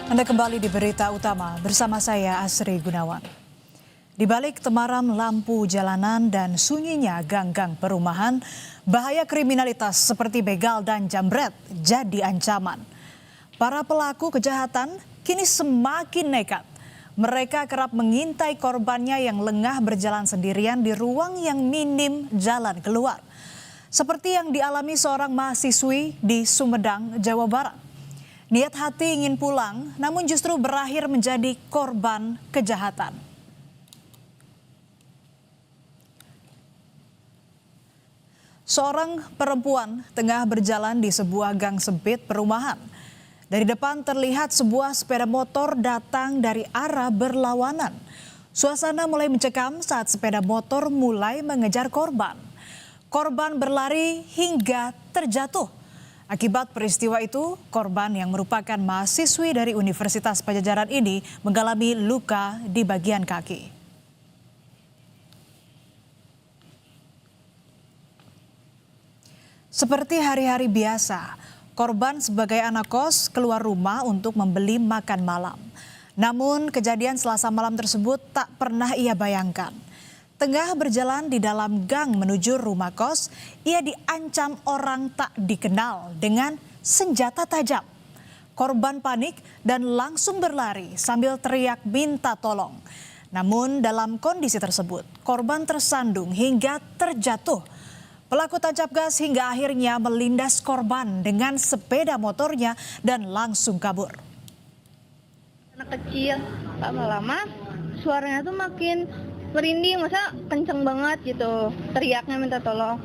Anda kembali di Berita Utama bersama saya Asri Gunawan. Di balik temaram lampu jalanan dan sunyinya gang-gang perumahan, bahaya kriminalitas seperti begal dan jambret jadi ancaman. Para pelaku kejahatan kini semakin nekat. Mereka kerap mengintai korbannya yang lengah berjalan sendirian di ruang yang minim jalan keluar. Seperti yang dialami seorang mahasiswi di Sumedang, Jawa Barat. Niat hati ingin pulang, namun justru berakhir menjadi korban kejahatan. Seorang perempuan tengah berjalan di sebuah gang sempit perumahan. Dari depan terlihat sebuah sepeda motor datang dari arah berlawanan. Suasana mulai mencekam saat sepeda motor mulai mengejar korban. Korban berlari hingga terjatuh. Akibat peristiwa itu, korban yang merupakan mahasiswi dari Universitas Padjadjaran ini mengalami luka di bagian kaki. Seperti hari-hari biasa, korban sebagai anak kos keluar rumah untuk membeli makan malam. Namun kejadian Selasa malam tersebut tak pernah ia bayangkan. Tengah berjalan di dalam gang menuju rumah kos, ia diancam orang tak dikenal dengan senjata tajam. Korban panik dan langsung berlari sambil teriak minta tolong. Namun dalam kondisi tersebut, korban tersandung hingga terjatuh. Pelaku tancap gas hingga akhirnya melindas korban dengan sepeda motornya dan langsung kabur. Anak kecil, lama-lama suaranya tuh makin merinding, masa kenceng banget gitu, teriaknya minta tolong.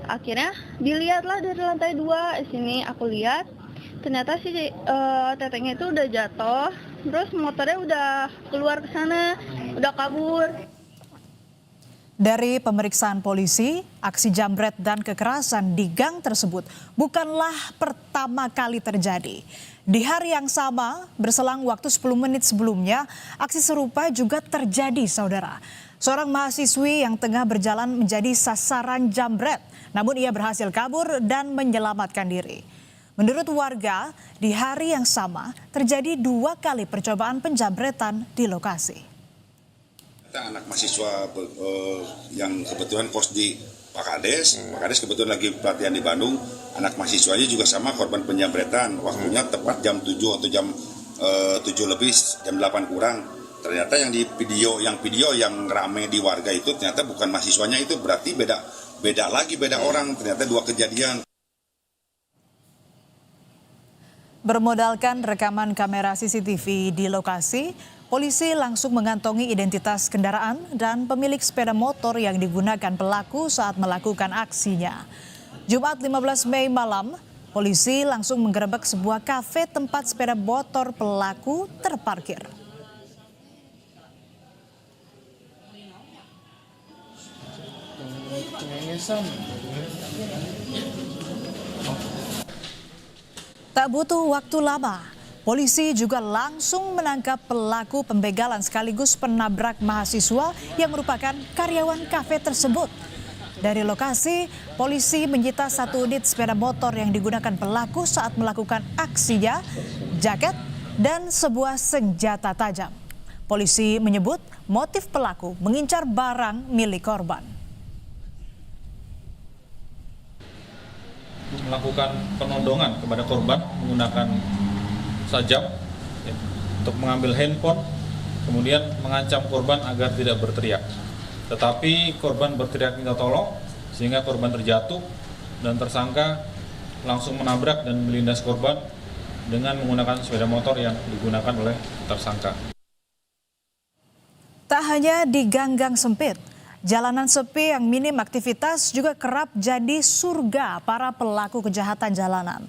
Akhirnya dilihatlah dari lantai 2 sini, aku lihat ternyata si tetenya itu udah jatuh, terus motornya udah keluar ke sana, udah kabur. Dari pemeriksaan polisi, aksi jambret dan kekerasan di gang tersebut bukanlah pertama kali terjadi. Di hari yang sama, berselang waktu 10 menit sebelumnya, aksi serupa juga terjadi, saudara. Seorang mahasiswi yang tengah berjalan menjadi sasaran jambret, namun ia berhasil kabur dan menyelamatkan diri. Menurut warga, di hari yang sama terjadi 2 kali percobaan penjambretan di lokasi. Anak mahasiswa yang kebetulan kos di Pak Kades kebetulan lagi pelatihan di Bandung, anak mahasiswanya juga sama korban penjambretan, waktunya tepat jam 7 atau jam 7 lebih, jam 8 kurang. Ternyata yang di video yang rame di warga itu ternyata bukan mahasiswanya, itu berarti beda orang, ternyata 2 kejadian. Bermodalkan rekaman kamera CCTV di lokasi, polisi langsung mengantongi identitas kendaraan dan pemilik sepeda motor yang digunakan pelaku saat melakukan aksinya. Jumat 15 Mei malam, polisi langsung menggerebek sebuah kafe tempat sepeda motor pelaku terparkir. Tak butuh waktu lama, polisi juga langsung menangkap pelaku pembegalan sekaligus penabrak mahasiswa yang merupakan karyawan kafe tersebut. Dari lokasi, polisi menyita 1 unit sepeda motor yang digunakan pelaku saat melakukan aksinya, jaket, dan sebuah senjata tajam. Polisi menyebut motif pelaku mengincar barang milik korban. Melakukan penodongan kepada korban menggunakan sajam untuk mengambil handphone, kemudian mengancam korban agar tidak berteriak. Tetapi korban berteriak minta tolong sehingga korban terjatuh dan tersangka langsung menabrak dan melindas korban dengan menggunakan sepeda motor yang digunakan oleh tersangka. Tak hanya di gang-gang sempit, jalanan sepi yang minim aktivitas juga kerap jadi surga para pelaku kejahatan jalanan.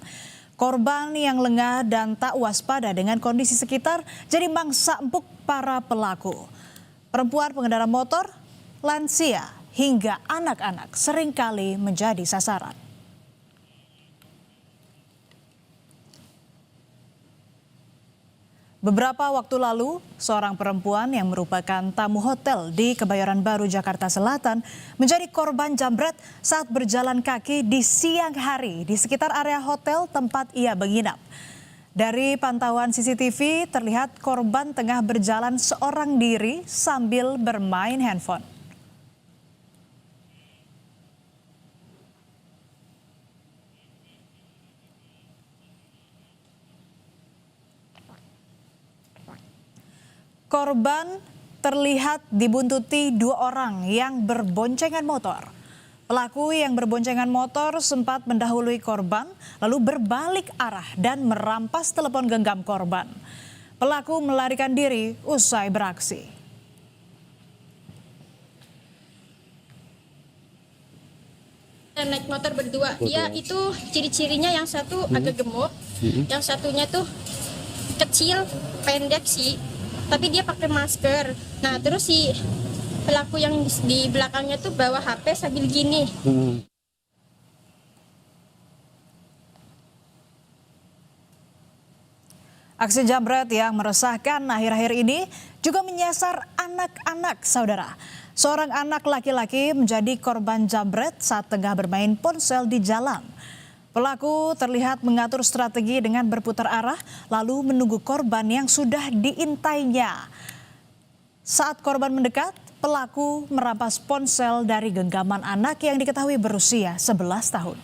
Korban yang lengah dan tak waspada dengan kondisi sekitar jadi mangsa empuk para pelaku. Perempuan pengendara motor, lansia, hingga anak-anak seringkali menjadi sasaran. Beberapa waktu lalu, seorang perempuan yang merupakan tamu hotel di Kebayoran Baru, Jakarta Selatan menjadi korban jambret saat berjalan kaki di siang hari di sekitar area hotel tempat ia menginap. Dari pantauan CCTV terlihat korban tengah berjalan seorang diri sambil bermain handphone. Korban terlihat dibuntuti dua orang yang berboncengan motor. Pelaku yang berboncengan motor sempat mendahului korban, lalu berbalik arah dan merampas telepon genggam korban. Pelaku melarikan diri usai beraksi. Naik motor berdua, dia itu ciri-cirinya yang satu agak gemuk, yang satunya tuh kecil, pendek sih, tapi dia pakai masker. Nah terus si pelaku yang di belakangnya tuh bawa HP sambil gini. Aksi jambret yang meresahkan akhir-akhir ini juga menyasar anak-anak, saudara. Seorang anak laki-laki menjadi korban jambret saat tengah bermain ponsel di jalan. Pelaku terlihat mengatur strategi dengan berputar arah lalu menunggu korban yang sudah diintainya. Saat korban mendekat, pelaku merampas ponsel dari genggaman anak yang diketahui berusia 11 tahun.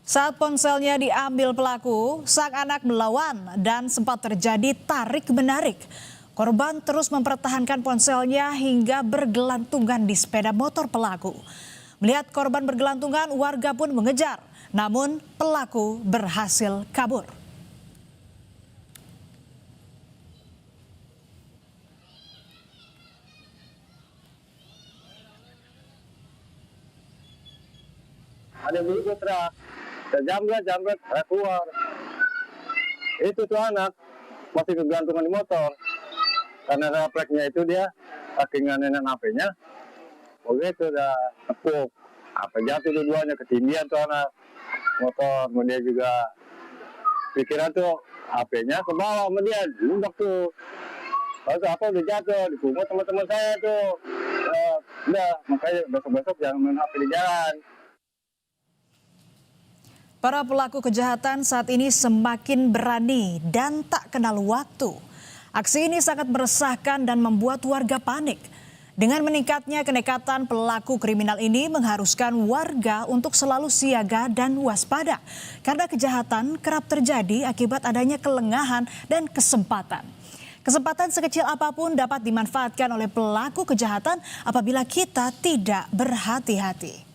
Saat ponselnya diambil pelaku, sang anak melawan dan sempat terjadi tarik-menarik. Korban terus mempertahankan ponselnya hingga bergelantungan di sepeda motor pelaku. Melihat korban bergelantungan, warga pun mengejar. Namun pelaku berhasil kabur. Ada beli truk, jambret saya keluar. Itu tuh anak masih kegantungan di motor. Karena refleksnya itu dia saking nganenan HP-nya, begitu udah tepuk. HP jatuh dua-duanya, ketindihan tuh anak motor. Kemudian juga pikiran tuh HP-nya ke bawah sama dia, lundak tuh. Lalu apa udah jatuh, dipungut teman-teman saya tuh. Udah, makanya besok-besok jangan main HP di jalan. Para pelaku kejahatan saat ini semakin berani dan tak kenal waktu. Aksi ini sangat meresahkan dan membuat warga panik. Dengan meningkatnya kenekatan pelaku kriminal ini mengharuskan warga untuk selalu siaga dan waspada. Karena kejahatan kerap terjadi akibat adanya kelengahan dan kesempatan. Kesempatan sekecil apapun dapat dimanfaatkan oleh pelaku kejahatan apabila kita tidak berhati-hati.